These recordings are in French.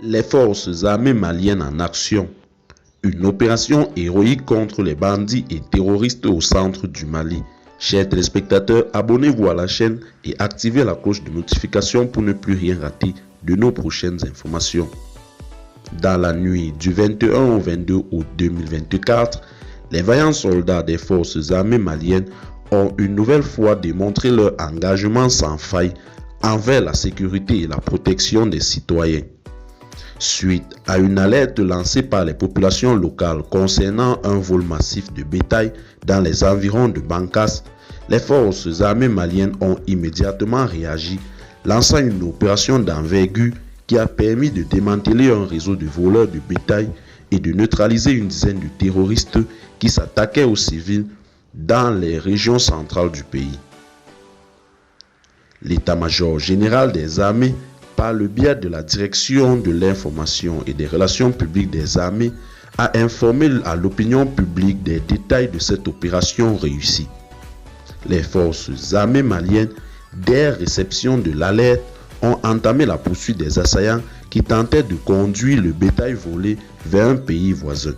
Les forces armées maliennes en action. Une opération héroïque contre les bandits et terroristes au centre du Mali. Chers téléspectateurs, abonnez-vous à la chaîne et activez la cloche de notification pour ne plus rien rater de nos prochaines informations. Dans la nuit du 21 au 22 août 2024, les vaillants soldats des forces armées maliennes ont une nouvelle fois démontré leur engagement sans faille envers la sécurité et la protection des citoyens. Suite à une alerte lancée par les populations locales concernant un vol massif de bétail dans les environs de Bankas, les forces armées maliennes ont immédiatement réagi, lançant une opération d'envergure qui a permis de démanteler un réseau de voleurs de bétail et de neutraliser une dizaine de terroristes qui s'attaquaient aux civils dans les régions centrales du pays. L'état-major général des armées, par le biais de la direction de l'information et des relations publiques des armées, a informé à l'opinion publique des détails de cette opération réussie. Les forces armées maliennes, dès réception de l'alerte, ont entamé la poursuite des assaillants qui tentaient de conduire le bétail volé vers un pays voisin.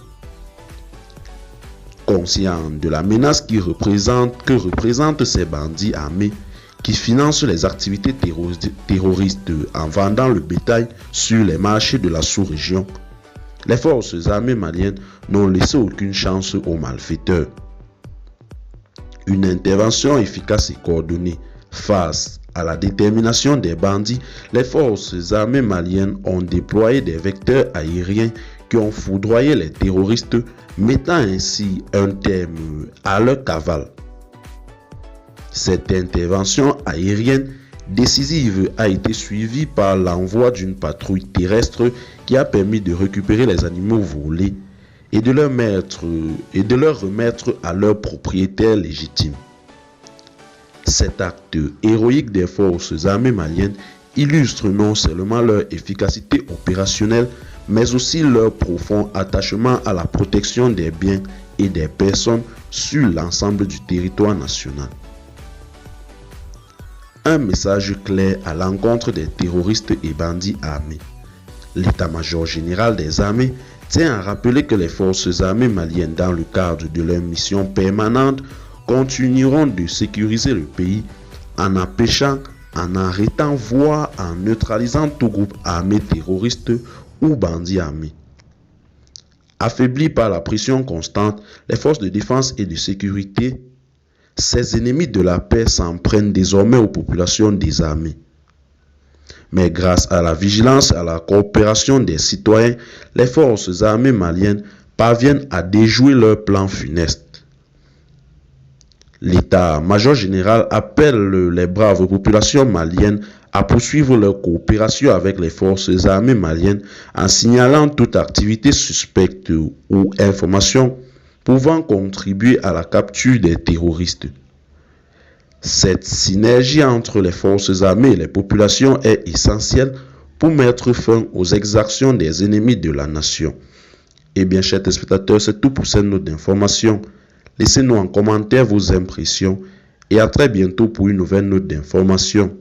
Conscients de la menace que représentent ces bandits armés qui financent les activités terroristes en vendant le bétail sur les marchés de la sous-région, les forces armées maliennes n'ont laissé aucune chance aux malfaiteurs. Une intervention efficace et coordonnée face à la détermination des bandits, les forces armées maliennes ont déployé des vecteurs aériens qui ont foudroyé les terroristes, mettant ainsi un terme à leur cavale. Cette intervention aérienne décisive a été suivie par l'envoi d'une patrouille terrestre qui a permis de récupérer les animaux volés et de leur remettre à leurs propriétaires légitimes. Cet acte héroïque des forces armées maliennes illustre non seulement leur efficacité opérationnelle, mais aussi leur profond attachement à la protection des biens et des personnes sur l'ensemble du territoire national. Un message clair à l'encontre des terroristes et bandits armés. L'état-major général des armées tient à rappeler que les forces armées maliennes, dans le cadre de leur mission permanente, continueront de sécuriser le pays en empêchant, en arrêtant, voire en neutralisant tout groupe armé terroriste ou bandits armés. Affaiblies par la pression constante, les forces de défense et de sécurité, ces ennemis de la paix s'en prennent désormais aux populations désarmées. Mais grâce à la vigilance et à la coopération des citoyens, les forces armées maliennes parviennent à déjouer leurs plans funestes. L'état-major général appelle les braves populations maliennes à poursuivre leur coopération avec les forces armées maliennes en signalant toute activité suspecte ou information pouvant contribuer à la capture des terroristes. Cette synergie entre les forces armées et les populations est essentielle pour mettre fin aux exactions des ennemis de la nation. Eh bien, chers téléspectateurs, c'est tout pour cette note d'information. Laissez-nous en commentaire vos impressions et à très bientôt pour une nouvelle note d'information.